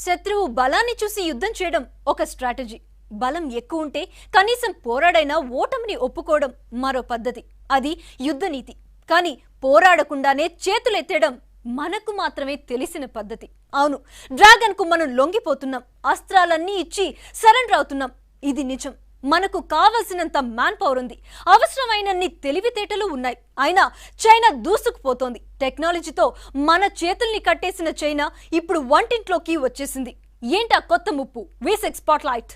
శత్రువు బలాన్ని చూసి యుద్ధం చేయడం ఒక స్ట్రాటజీ. బలం ఎక్కువ ఉంటే కనీసం పోరాడైనా ఓటమిని ఒప్పుకోవడం మరో పద్ధతి. అది యుద్ధ నీతి. కానీ పోరాడకుండానే చేతులెత్తడం మనకు మాత్రమే తెలిసిన పద్ధతి. అవును, డ్రాగన్ కు మనం లొంగిపోతున్నాం, అస్త్రాలన్నీ ఇచ్చి సరెండర్ అవుతున్నాం. ఇది నిజం. మనకు కావలసినంత మ్యాన్ పవర్ ఉంది, అవసరమైనన్ని తెలివితేటలు ఉన్నాయి. అయినా చైనా దూసుకుపోతోంది. టెక్నాలజీతో మన చేతుల్ని కట్టేసిన చైనా ఇప్పుడు వంటింట్లోకి వచ్చేసింది. ఏంటా కొత్త ముప్పు? V6 spotlight.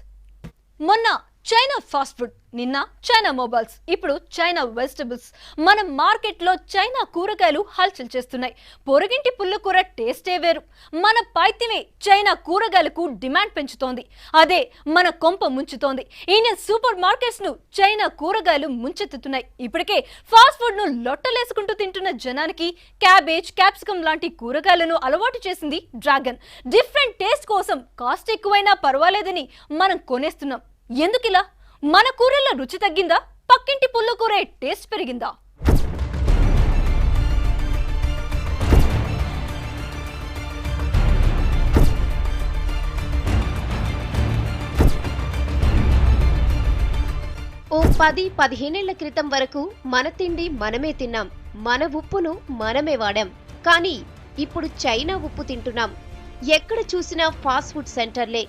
మొన్న చైనా ఫాస్ట్ ఫుడ్, నిన్న చైనా మొబైల్స్, ఇప్పుడు చైనా వెజిటబుల్స్. మన మార్కెట్లో చైనా కూరగాయలు హల్చల్ చేస్తున్నాయి. పొరుగింటి పుల్లకూర టేస్టే వేరు. మన పైత్యమే చైనా కూరగాయలకు డిమాండ్ పెంచుతోంది. అదే మన కొంప ముంచుతోంది. ఇండియన్ సూపర్ మార్కెట్స్ ను చైనా కూరగాయలు ముంచెత్తుతున్నాయి. ఇప్పటికే ఫాస్ట్ ఫుడ్ ను లొట్టలేసుకుంటూ తింటున్న జనానికి క్యాబేజ్, క్యాప్సికమ్ లాంటి కూరగాయలను అలవాటు చేసింది డ్రాగన్. డిఫరెంట్ టేస్ట్ కోసం కాస్ట్ ఎక్కువైనా పర్వాలేదని మనం కొనేస్తున్నాం. ఎందుకిలా? మన కూరల రుచి తగ్గిందా? పక్కింటి పుల్లకూరే టేస్ట్ పెరిగిందా? ఓ 10-15 ఏళ్ల క్రితం వరకు మన తిండి మనమే తిన్నాం, మన ఉప్పును మనమే వాడాం. కానీ ఇప్పుడు చైనా ఉప్పు తింటున్నాం. ఎక్కడ చూసినా ఫాస్ట్ ఫుడ్ సెంటర్లే,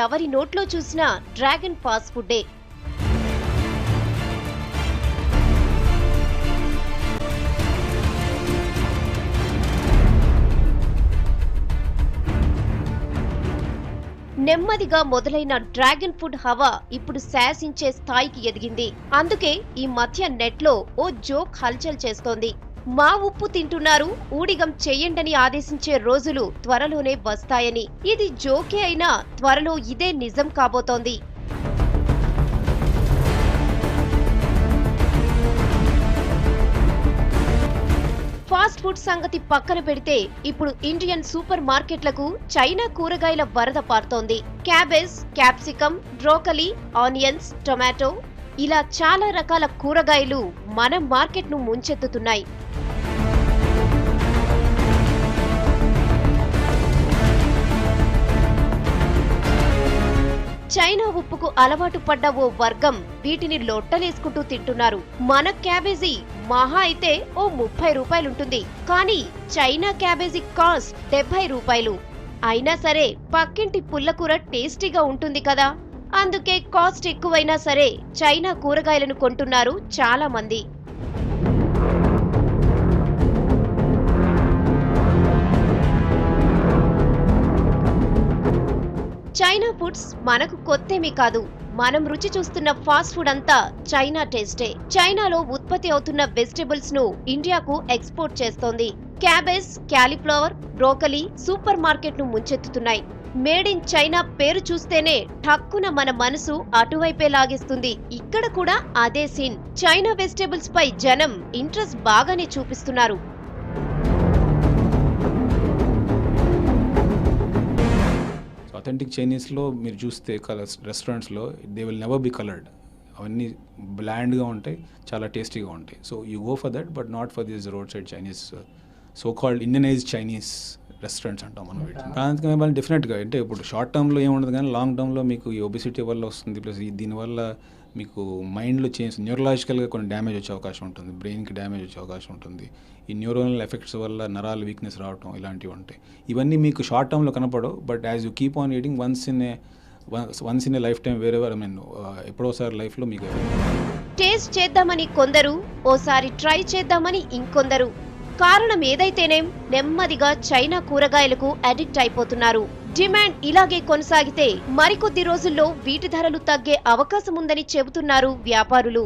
ఎవరి నోట్లో చూసినా డ్రాగన్ ఫాస్ట్ ఫుడ్డే. నెమ్మదిగా మొదలైన డ్రాగన్ ఫుడ్ హవా ఇప్పుడు శాసించే స్థాయికి ఎదిగింది. అందుకే ఈ మధ్య నెట్లో ఓ జోక్ హల్చల్ చేస్తోంది. మా ఉప్పు తింటున్నారు, ఊడిగం చెయ్యండని ఆదేశించే రోజులు త్వరలోనే వస్తాయని. ఇది జోకే అయినా త్వరలో ఇదే నిజం కాబోతోంది. ఫాస్ట్ ఫుడ్ సంగతి పక్కన పెడితే ఇప్పుడు ఇండియన్ సూపర్ మార్కెట్లకు చైనా కూరగాయల వరద పారుతోంది. Cabbage, capsicum, broccoli, onions, tomato ఇలా చాలా రకాల కూరగాయలు మన మార్కెట్ను ముంచెత్తుతున్నాయి. చైనా ఉప్పుకు అలవాటు పడ్డ ఓ వర్గం వీటిని లొట్టలేసుకుంటూ తింటున్నారు. మన క్యాబేజీ మహా అయితే ఓ 30 రూపాయలుంటుంది. కానీ చైనా క్యాబేజీ కాస్ట్ 70 రూపాయలు. అయినా సరే పక్కింటి పుల్లకూర టేస్టీగా ఉంటుంది కదా, అందుకే కాస్ట్ ఎక్కువైనా సరే చైనా కూరగాయలను కొంటున్నారు చాలా మంది. చైనా ఫుడ్స్ మనకు కొత్తేమీ కాదు. మనం రుచి చూస్తున్న ఫాస్ట్ ఫుడ్ అంతా చైనా టేస్టే. చైనాలో ఉత్పత్తి అవుతున్న వెజిటబుల్స్ ను ఇండియాకు ఎక్స్పోర్ట్ చేస్తోంది. Cabbage, cauliflower, broccoli super market ను ముంచెత్తుతున్నాయి. మేడ్ ఇన్ చైనా పేరు చూస్తేనే ఠక్కున మన మనసు అటువైపే లాగేస్తుంది. ఇక్కడ కూడా అదే సీన్. చైనా వెజిటబుల్స్ పై జనం ఇంట్రెస్ట్ బాగానే చూపిస్తున్నారు. అథెంటిక్ చైనీస్లో మీరు చూస్తే రెస్టారెంట్స్లో they will never be coloured. అవన్నీ బ్లాండ్గా ఉంటాయి, చాలా టేస్టీగా ఉంటాయి. So you go for that, but not for this road side Chinese, so called Indianise Chinese restaurants అంటాం మనం వీటిని. ప్రాంతీయ వాళ్ళు డెఫినెట్గా అంటే ఇప్పుడు షార్ట్ టర్మ్లో ఏముండదు, కానీ లాంగ్ టర్మ్లో మీకు ఈ ఒబిసిటీ వల్ల వస్తుంది. ప్లస్ దీనివల్ల మీకు మైండ్లో చేంజ్, న్యూరలాజికల్గా కొన్ని డ్యామేజ్ వచ్చే అవకాశం ఉంటుంది, బ్రెయిన్కి డ్యామేజ్ వచ్చే అవకాశం ఉంటుంది. ఈ న్యూరోనల్ ఎఫెక్ట్స్ వల్ల నరాలు వీక్నెస్ రావటం ఇలాంటివి ఉంటాయి. ఇవన్నీ మీకు షార్ట్ టర్మ్లో కనపడవు, but as you keep on eating once in a lifetime wherever, I mean ఎప్పుడోసారి లైఫ్లో మీకు టేస్ట్ చేద్దామని కొందరు, ఓసారి ట్రై చేద్దామని ఇంకొందరు. కారణం ఏదైతేనేం నెమ్మదిగా చైనా కూరగాయలకు అడిక్ట్ అయిపోతున్నారు. డిమాండ్ ఇలాగే కొనసాగితే మరికొద్ది రోజుల్లో వీటి ధరలు తగ్గే అవకాశం ఉందని చెబుతున్నారు వ్యాపారులు.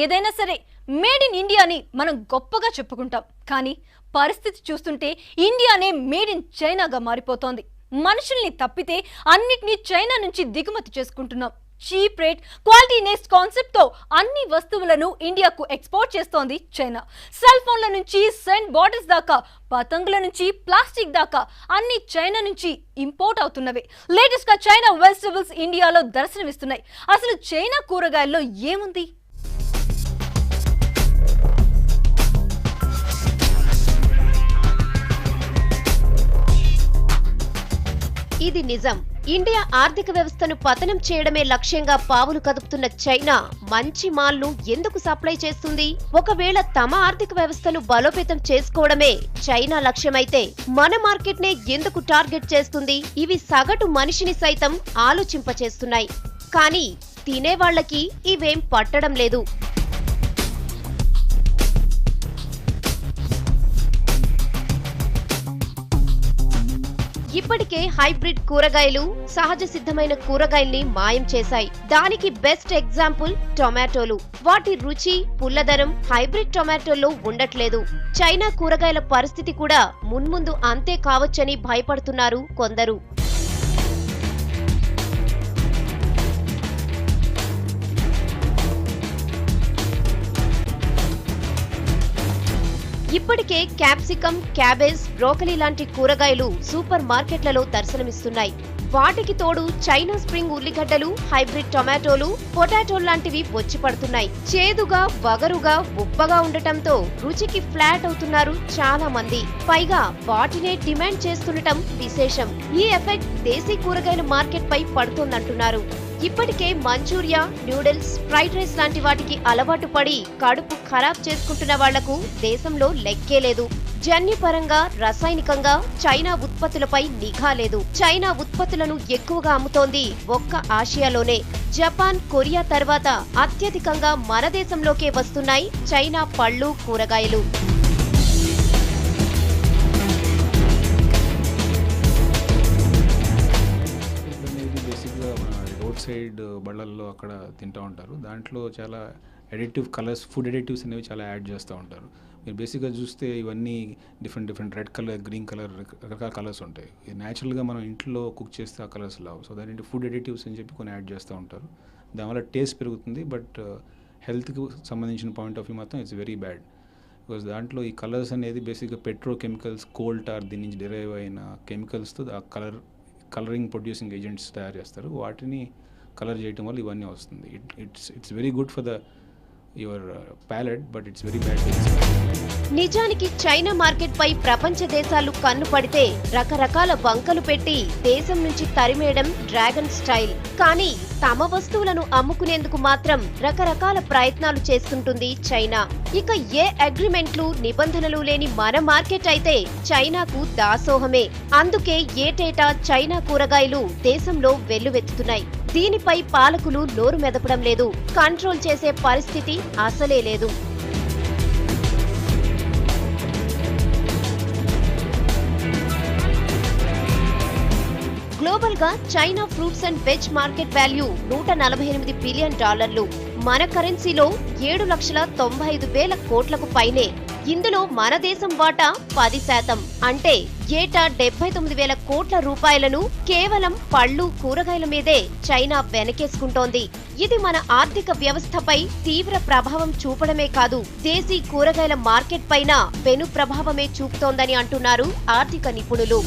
ఏదైనా సరే మేడ్ ఇన్ ఇండియాని మనం గొప్పగా చెప్పుకుంటాం. కానీ పరిస్థితి చూస్తుంటే ఇండియానే మేడ్ ఇన్ చైనాగా మారిపోతోంది. మనుషుల్ని తప్పితే అన్నిటినీ చైనా నుంచి దిగుమతి చేసుకుంటున్నాం. Cheap rate, quality next concept తో అన్ని వస్తువులను ఇండియాకు ఎక్స్పోర్ట్ చేస్తోంది చైనా. సెల్ ఫోన్ల నుంచి సెంట్ బాటిల్స్ దాకా, పతంగుల నుంచి ప్లాస్టిక్ దాకా అన్ని చైనా నుంచి ఇంపోర్ట్ అవుతున్నవే. లేటెస్ట్ గా చైనా వెజిటబుల్స్ ఇండియాలో దర్శనమిస్తున్నాయి. అసలు చైనా కూరగాయల్లో ఏముంది? ఇది నిజం. ఇండియా ఆర్థిక వ్యవస్థను పతనం చేయడమే లక్ష్యంగా పావులు కదుపుతున్న చైనా మంచి మాల్ను ఎందుకు సప్లై చేస్తుంది? ఒకవేళ తమ ఆర్థిక వ్యవస్థను బలోపేతం చేసుకోవడమే చైనా లక్ష్యమైతే మన మార్కెట్ నే ఎందుకు టార్గెట్ చేస్తుంది? ఇవి సగటు మనిషిని సైతం ఆలోచింపచేస్తున్నాయి. కానీ తినేవాళ్లకి ఇవేం పట్టడం లేదు. ఇప్పటికే హైబ్రిడ్ కూరగాయలు సహజ సిద్ధమైన కూరగాయల్ని మాయం చేశాయి. దానికి బెస్ట్ ఎగ్జాంపుల్ టొమాటోలు. వాటి రుచి, పుల్లదనం హైబ్రిడ్ టొమాటోల్లో ఉండట్లేదు. చైనా కూరగాయల పరిస్థితి కూడా మున్ముందు అంతే కావచ్చని భయపడుతున్నారు కొందరు. ఇప్పటికే క్యాప్సికం, క్యాబేజ్, బ్రోకలీ లాంటి కూరగాయలు సూపర్ మార్కెట్లలో దర్శనమిస్తున్నాయి. వాటికి తోడు చైనా స్ప్రింగ్ ఉల్లిగడ్డలు, హైబ్రిడ్ టొమాటోలు, పొటాటోలు లాంటివి వచ్చి పడుతున్నాయి. చేదుగా, వగరుగా, ఉప్పగా ఉండటంతో రుచికి ఫ్లాట్ అవుతున్నారు చాలా మంది. పైగా వాటినే డిమాండ్ చేస్తుండటం విశేషం. ఈ ఎఫెక్ట్ దేశీ కూరగాయల మార్కెట్ పై పడుతోందంటున్నారు. ఇప్పటికే మంచూరియా, న్యూడిల్స్, ఫ్రైడ్ రైస్ లాంటి వాటికి అలవాటు పడి కడుపు ఖరాబ్ చేసుకుంటున్న వాళ్లకు దేశంలో లెక్కే లేదు. జన్యుపరంగా, రసాయనికంగా చైనా ఉత్పత్తులపై నిఘా లేదు. చైనా ఉత్పత్తులను ఎక్కువగా అమ్ముతోంది ఒక్క ఆసియాలోనే. జపాన్, కొరియా తర్వాత అత్యధికంగా మన దేశంలోకే వస్తున్నాయి చైనా పళ్ళు, కూరగాయలు. రోడ్ సైడ్ బళ్ళల్లో అక్కడ తింటూ ఉంటారు. దాంట్లో చాలా ఎడిటివ్ కలర్స్, ఫుడ్ ఎడిటివ్స్ అనేవి చాలా యాడ్ చేస్తూ ఉంటారు. మీరు బేసిక్గా చూస్తే ఇవన్నీ different red colour, green colour, రకరకాల కలర్స్ ఉంటాయి. ఇది న్యాచురల్గా మనం ఇంట్లో కుక్ చేస్తే ఆ కలర్స్ రావు. సో దాని ఫుడ్ ఎడిటివ్స్ అని చెప్పి కొన్ని యాడ్ చేస్తూ ఉంటారు. దానివల్ల టేస్ట్ పెరుగుతుంది, బట్ హెల్త్కి సంబంధించిన పాయింట్ ఆఫ్ వ్యూ మాత్రం ఇట్స్ వెరీ బ్యాడ్. బికాస్ దాంట్లో ఈ కలర్స్ అనేది బేసిక్గా పెట్రోకెమికల్స్, కోల్ టార్, దీని నుంచి డిరైవ్ అయిన కెమికల్స్తో ఆ కలరింగ్ ప్రొడ్యూసింగ్ ఏజెంట్స్ తయారు చేస్తారు. వాటిని కలర్ చేయడం వల్ల ఇవన్నీ వస్తుంది. It's very good for the your palate, but it's very bad. నిజానికి చైనా మార్కెట్ పై ప్రపంచ దేశాలు కన్ను పడితే రకరకాల వంకలు పెట్టి దేశం నుంచి తరిమేయడం డ్రాగన్ స్టైల్. కానీ తమ వస్తువులను అమ్ముకునేందుకు మాత్రం రకరకాల ప్రయత్నాలు చేస్తుంటుంది చైనా. ఇక ఏ అగ్రిమెంట్లు, నిబంధనలు లేని మన మార్కెట్ అయితే చైనాకు దాసోహమే. అందుకే ఏటేటా చైనా కూరగాయలు దేశంలో వెల్లువెత్తుతున్నాయి. దీనిపై పాలకులు నోరు మెదపడం లేదు. కంట్రోల్ చేసే పరిస్థితి అసలే లేదు. గ్లోబల్ గా China fruits and veg market value $148 billion. మన కరెన్సీలో 7,95,000 కోట్లకు పైనే. ఇందులో మన దేశం వాటా 10%. అంటే ఏటా 79,000 కోట్ల రూపాయలను కేవలం పళ్ళు, కూరగాయల మీదే చైనా వెనకేసుకుంటోంది. ఇది మన ఆర్థిక వ్యవస్థపై తీవ్ర ప్రభావం చూపడమే కాదు, దేశీ కూరగాయల మార్కెట్ పైన పెను ప్రభావమే చూపుతోందని అంటున్నారు ఆర్థిక నిపుణులు.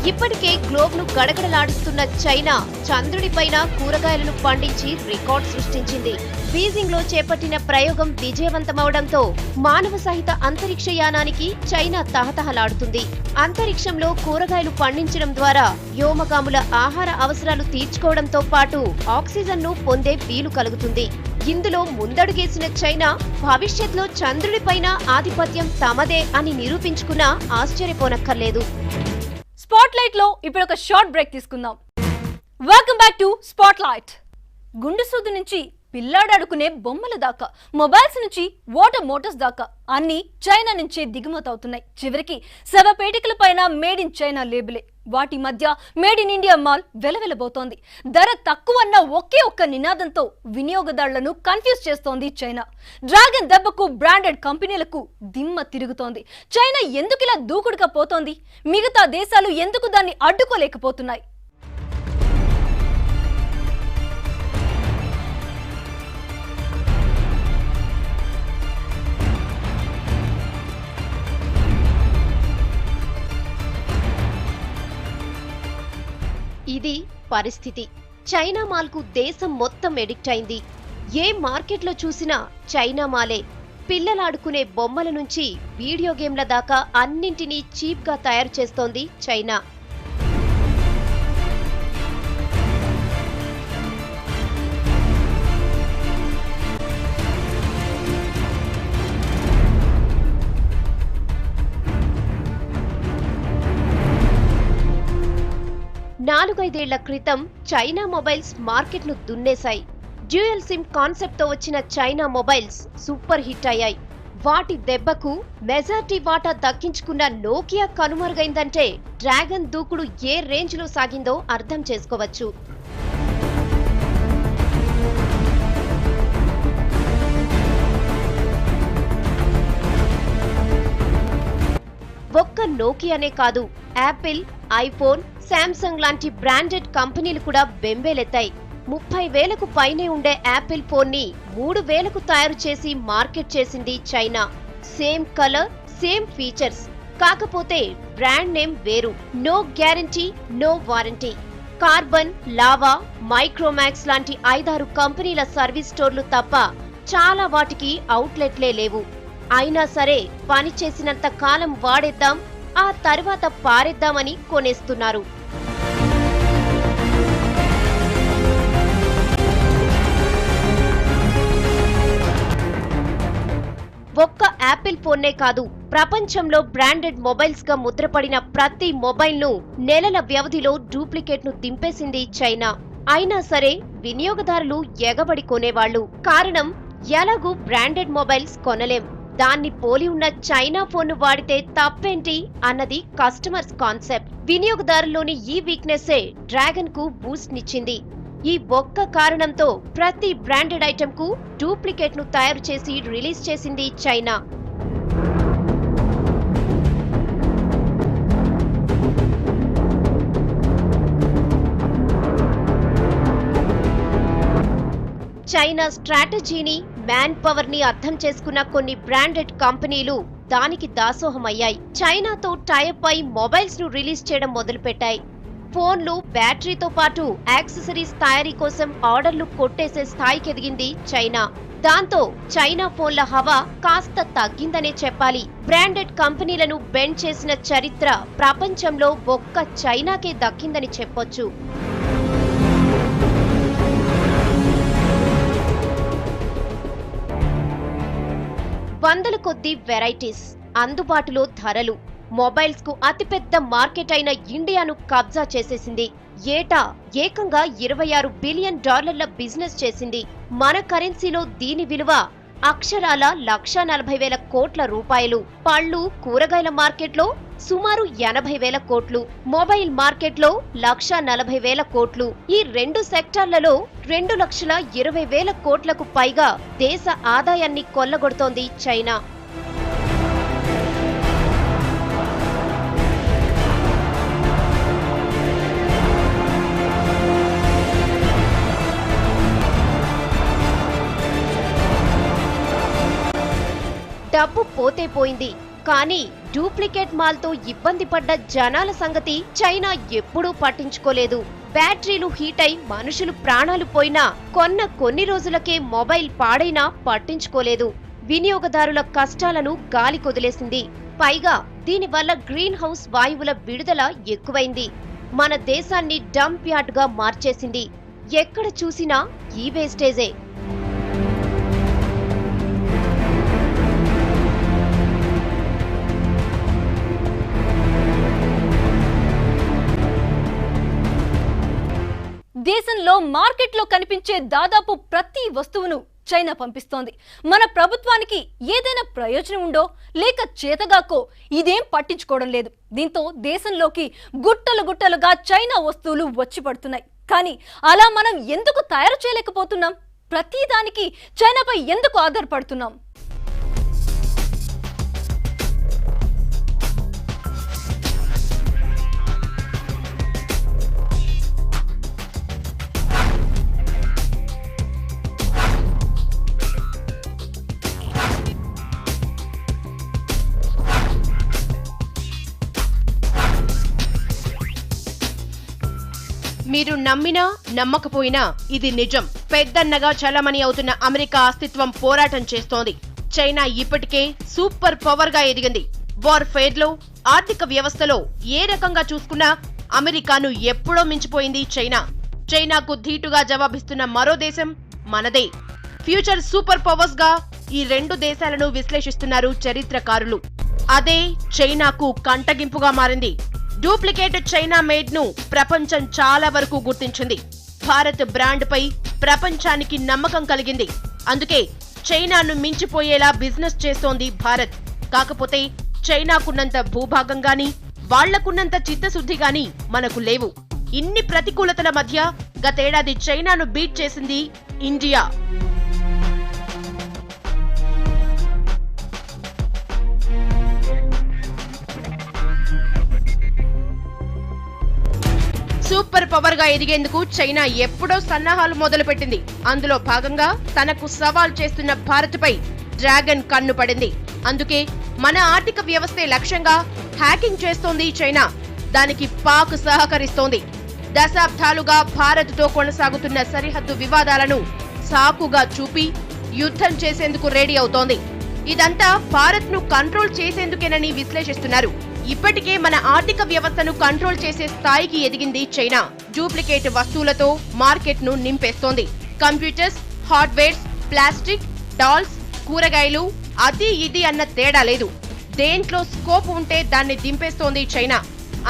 ఇప్పటికే గ్లోబ్ ను గడగడలాడిస్తున్న చైనా చంద్రుడిపైన కూరగాయలను పండించి రికార్డ్ సృష్టించింది. బీజింగ్ లో చేపట్టిన ప్రయోగం విజయవంతమవడంతో మానవ సహిత అంతరిక్ష యానానికి చైనా తహతహలాడుతుంది. అంతరిక్షంలో కూరగాయలు పండించడం ద్వారా వ్యోమగాముల ఆహార అవసరాలు తీర్చుకోవడంతో పాటు ఆక్సిజన్ ను పొందే వీలు కలుగుతుంది. ఇందులో ముందడుగేసిన చైనా భవిష్యత్తులో చంద్రుడిపైన ఆధిపత్యం తమదే అని నిరూపించుకున్నా ఆశ్చర్యపోనక్కర్లేదు. స్పాట్ లైట్ లో ఇప్పుడు ఒక షార్ట్ బ్రేక్ తీసుకుందాం. Welcome back to spot light. గుండు సూదు నుంచి పిల్లాడాడుకునే బొమ్మల దాకా, మొబైల్స్ నుంచి వాటర్ మోటార్స్ దాకా అన్ని చైనా నుంచే దిగుమతి అవుతున్నాయి. చివరికి శవపేటికల పైన మేడ్ ఇన్ చైనా లేబులే. వాటి మధ్య మేడ్ ఇన్ ఇండియా మాల్ వెలవెలబోతోంది. ధర తక్కువన్న ఒకే ఒక్క నినాదంతో వినియోగదారులను కన్ఫ్యూజ్ చేస్తోంది చైనా. డ్రాగన్ దెబ్బకు బ్రాండెడ్ కంపెనీలకు దిమ్మ తిరుగుతోంది. చైనా ఎందుకు ఇలా దూకుడుగా పోతోంది? మిగతా దేశాలు ఎందుకు దాన్ని అడ్డుకోలేకపోతున్నాయి? ఇది పరిస్థితి. చైనా మాల్కు దేశం మొత్తం ఎడిక్ట్ అయింది. ఏ మార్కెట్లో చూసినా చైనా మాలే. పిల్లలాడుకునే బొమ్మల నుంచి వీడియో గేమ్ల దాకా అన్నింటినీ చీప్ గా తయారు చేస్తోంది చైనా. నాలుగైదేళ్ల క్రితం చైనా మొబైల్స్ మార్కెట్ను దున్నేశాయి. డ్యూయల్ సిమ్ కాన్సెప్ట్తో వచ్చిన చైనా మొబైల్స్ సూపర్ హిట్ అయ్యాయి. వాటి దెబ్బకు మెజారిటీ వాటా దక్కించుకున్న నోకియా కనుమరుగైందంటే డ్రాగన్ దూకుడు ఏ రేంజ్లో సాగిందో అర్థం చేసుకోవచ్చు. ఒక్క నోకియానే కాదు, యాపిల్, ఐఫోన్, శాంసంగ్ లాంటి బ్రాండెడ్ కంపెనీలు కూడా బెంబేలెత్తాయి. 30,000కు పైనే ఉండే యాపిల్ ఫోన్ ని 3,000కు తయారు చేసి మార్కెట్ చేసింది China. Same colour, same features, కాకపోతే బ్రాండ్ నేమ్ వేరు. No guarantee, no warranty. Karbonn, Lava, Micromax లాంటి 5-6 కంపెనీల సర్వీస్ స్టోర్లు తప్ప చాలా వాటికి అవుట్లెట్లే లేవు. అయినా సరే పని చేసినంత కాలం వాడేద్దాం, ఆ తర్వాత పారేద్దామని కొనేస్తున్నారు. ఒక్క యాపిల్ ఫోన్నే కాదు, ప్రపంచంలో బ్రాండెడ్ మొబైల్స్ గా ముద్రపడిన ప్రతి మొబైల్ ను నెలల వ్యవధిలో డూప్లికేట్ ను దింపేసింది చైనా. అయినా సరే వినియోగదారులు ఎగబడి కొనేవాళ్లు. కారణం, ఎలాగూ బ్రాండెడ్ మొబైల్స్ కొనలేం, దాన్ని పోలి ఉన్న చైనా ఫోన్ వాడితే తప్పేంటి అన్నది కస్టమర్స్ కాన్సెప్ట్. వినియోగదారుల్లోని ఈ వీక్నెస్సే డ్రాగన్ కు బూస్ట్ నిచ్చింది. ఈ ఒక్క కారణంతో ప్రతి బ్రాండెడ్ ఐటెం కు డూప్లికేట్ ను తయారు చేసి రిలీజ్ చేసింది చైనా. చైనా స్ట్రాటజీని, మ్యాన్ పవర్ ని అర్థం చేసుకున్న కొన్ని బ్రాండెడ్ కంపెనీలు దానికి దాసోహమయ్యాయి. చైనాతో టైఅప్ అయి మొబైల్స్ ను రిలీజ్ చేయడం మొదలుపెట్టాయి. ఫోన్లు, బ్యాటరీతో పాటు యాక్సెసరీస్ తయారీ కోసం ఆర్డర్లు కొట్టేసే స్థాయికి ఎదిగింది చైనా. దాంతో చైనా ఫోన్ల హవా కాస్త తగ్గిందనే చెప్పాలి. బ్రాండెడ్ కంపెనీలను బెండ్ చేసిన చరిత్ర ప్రపంచంలో ఒక్క చైనాకే దక్కిందని చెప్పొచ్చు. వందల కొద్దీ వెరైటీస్, అందుబాటులో ధరలు, మొబైల్స్ కు అతిపెద్ద మార్కెట్ అయిన ఇండియాను కబ్జా చేసేసింది. ఏటా ఏకంగా $26 బిలియన్ బిజినెస్ చేసింది. మన కరెన్సీలో దీని విలువ అక్షరాల 1,40,000 కోట్ల రూపాయలు. పళ్ళు, కూరగాయల మార్కెట్లో సుమారు 80,000 కోట్లు, మొబైల్ మార్కెట్లో 1,40,000 కోట్లు. ఈ రెండు సెక్టార్లలో 2,20,000 కోట్లకు పైగా దేశ ఆదాయాన్ని కొల్లగొడుతోంది చైనా. డబ్బు పోతే పోయింది, కానీ డూప్లికేట్ మాల్తో ఇబ్బంది పడ్డ జనాల సంగతి చైనా ఎప్పుడూ పట్టించుకోలేదు. బ్యాటరీలు హీట్ అయి మనుషులు ప్రాణాలు పోయినా, కొన్న కొన్ని రోజులకే మొబైల్ పాడైనా పట్టించుకోలేదు. వినియోగదారుల కష్టాలను గాలి కొదిలేసింది. పైగా దీనివల్ల గ్రీన్ హౌస్ వాయువుల విడుదల ఎక్కువైంది. మన దేశాన్ని డంప్ యార్డ్ గా మార్చేసింది. ఎక్కడ చూసినా ఈ వేస్టేజే. దేశంలో మార్కెట్లో కనిపించే దాదాపు ప్రతి వస్తువును చైనా పంపిస్తోంది. మన ప్రభుత్వానికి ఏదైనా ప్రయోజనం ఉండో లేక చేతగాకో ఇదేం పట్టించుకోవడం లేదు. దీంతో దేశంలోకి గుట్టలు గుట్టలుగా చైనా వస్తువులు వచ్చి పడుతున్నాయి. కానీ అలా మనం ఎందుకు తయారు చేయలేకపోతున్నాం? ప్రతిదానికి చైనాపై ఎందుకు ఆధారపడుతున్నాం? మీరు నమ్మినా నమ్మకపోయినా ఇది నిజం. పెద్దన్నగా చలమణి అవుతున్న అమెరికా అస్తిత్వం పోరాటం చేస్తోంది. చైనా ఇప్పటికే సూపర్ పవర్ గా ఎదిగింది. వార్ఫేర్ లో, ఆర్థిక వ్యవస్థలో ఏ రకంగా చూసుకున్నా అమెరికాను ఎప్పుడో మించిపోయింది చైనా. చైనాకు ధీటుగా జవాబిస్తున్న మరో దేశం మనదే. ఫ్యూచర్ సూపర్ పవర్స్ గా ఈ రెండు దేశాలను విశ్లేషిస్తున్నారు చరిత్రకారులు. అదే చైనాకు కంటగింపుగా మారింది. డూప్లికేట్ చైనా మేడ్ ను ప్రపంచం చాలా వరకు గుర్తించింది. భారత్ బ్రాండ్ పై ప్రపంచానికి నమ్మకం కలిగింది. అందుకే చైనాను మించిపోయేలా బిజినెస్ చేస్తోంది భారత్. కాకపోతే చైనాకున్నంత భూభాగం గాని, వాళ్లకున్నంత చిత్తశుద్ధి గాని మనకు లేవు. ఇన్ని ప్రతికూలతల మధ్య గతేడాది చైనాను బీట్ చేసింది ఇండియా. సూపర్ పవర్ గా ఎదిగేందుకు చైనా ఎప్పుడో సన్నాహాలు మొదలుపెట్టింది. అందులో భాగంగా తనకు సవాల్ చేస్తున్న భారత్ పై డ్రాగన్ కన్ను పడింది. అందుకే మన ఆర్థిక వ్యవస్థే లక్ష్యంగా హ్యాకింగ్ చేస్తోంది చైనా. దానికి పాక్ సహకరిస్తోంది. దశాబ్దాలుగా భారత్ తో కొనసాగుతున్న సరిహద్దు వివాదాలను సాకుగా చూపి యుద్ధం చేసేందుకు రెడీ అవుతోంది. ఇదంతా భారత్ ను కంట్రోల్ చేసేందుకేనని విశ్లేషిస్తున్నారు. ఇప్పటికే మన ఆర్థిక వ్యవస్థను కంట్రోల్ చేసే స్థాయికి ఎదిగింది చైనా. డూప్లికేట్ వస్తువులతో మార్కెట్ ను నింపేస్తోంది. కంప్యూటర్స్, హార్డ్వేర్స్, ప్లాస్టిక్, డాల్స్, కూరగాయలు, అది ఇది అన్న తేడా లేదు. దేంట్లో స్కోప్ ఉంటే దాన్ని దింపేస్తోంది చైనా.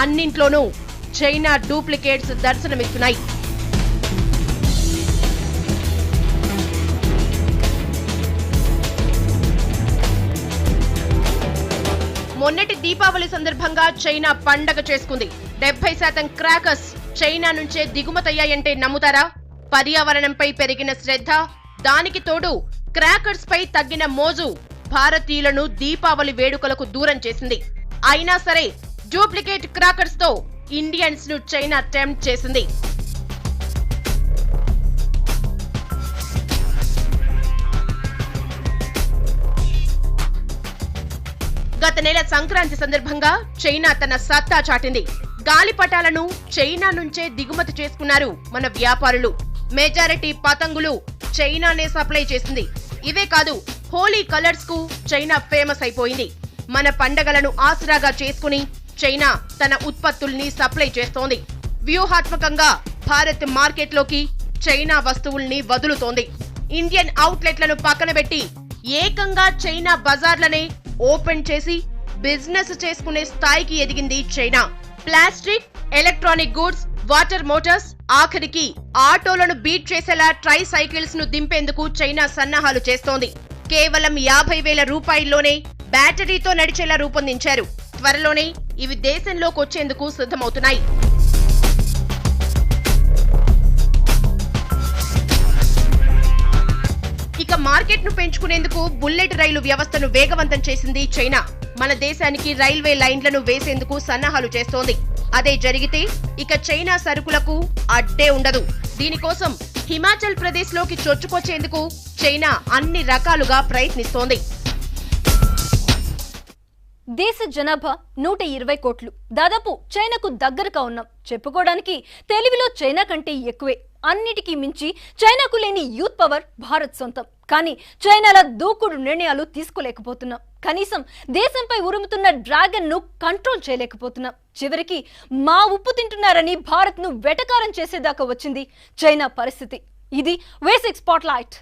అన్నింట్లోనూ చైనా డూప్లికేట్స్ దర్శనమిస్తున్నాయి. మొన్నటి దీపావళి సందర్భంగా చైనా పండగ చేసుకుంది. 70% క్రాకర్స్ చైనా నుంచే దిగుమతయ్యాయంటే నమ్ముతారా? పర్యావరణంపై పెరిగిన శ్రద్ధ, దానికి తోడు క్రాకర్స్ పై తగ్గిన మోజు భారతీయులను దీపావళి వేడుకలకు దూరం చేసింది. అయినా సరే డూప్లికేట్ క్రాకర్స్ తో ఇండియన్స్ ను చైనా టెంప్ట్ చేసింది. గత నెల సంక్రాంతి సందర్భంగా చైనా తన సత్తా చాటింది. గాలిపటాలను చైనా నుంచే దిగుమతి చేసుకున్నారు మన వ్యాపారులు. మెజారిటీ పతంగులు చైనానే సప్లై చేసింది. ఇవే కాదు, హోలీ కలర్స్ కు చైనా ఫేమస్ అయిపోయింది. మన పండగలను ఆసరాగా చేసుకుని చైనా తన ఉత్పత్తుల్ని సప్లై చేస్తోంది. వ్యూహాత్మకంగా భారత్ మార్కెట్లోకి చైనా వస్తువుల్ని వదులుతోంది. ఇండియన్ అవుట్లెట్లను పక్కన పెట్టి ఏకంగా చైనా బజార్లనే ఓపెన్ చేసి బిజినెస్ చేసుకునే స్థాయికి ఎదిగింది China. Plastic, electronic goods, water Motors, ఆఖరికి ఆటోలను బీట్ చేసేలా ట్రై సైకిల్స్ ను దింపేందుకు చైనా సన్నాహాలు చేస్తోంది. కేవలం 50,000 రూపాయల్లోనే బ్యాటరీతో నడిచేలా రూపొందించారు. త్వరలోనే ఇవి దేశంలోకి వచ్చేందుకు సిద్ధమవుతున్నాయి. ఇక మార్కెట్ ను పెంచుకునేందుకు బుల్లెట్ రైలు వ్యవస్థను వేగవంతం చేసింది చైనా. మన దేశానికి రైల్వే లైన్లను వేసేందుకు సన్నాహాలు చేస్తోంది. అదే జరిగితే ఇక చైనా సరుకులకు అడ్డే ఉండదు. దీనికోసం హిమాచల్ ప్రదేశ్ లోకి చొచ్చుకొచ్చేందుకు చైనా అన్ని రకాలుగా ప్రయత్నిస్తోంది. దేశ జనాభా 120 కోట్లు. దాదాపు చైనాకు దగ్గరగా ఉన్నాం. చెప్పుకోవడానికి తెలివిలో చైనా కంటే ఎక్కువే. అన్నిటికీ మించి చైనాకు లేని యూత్ పవర్ భారత్ సొంతం. కానీ చైనాల దూకుడు నిర్ణయాలు తీసుకోలేకపోతున్నాం. కనీసం దేశంపై ఉరుముతున్న డ్రాగన్ ను కంట్రోల్ చేయలేకపోతున్నాం. చివరికి మా ఉప్పు తింటున్నారని భారత్ ను వెటకారం చేసేదాకా వచ్చింది చైనా పరిస్థితి. ఇది వేసిక్ స్పాట్లైట్.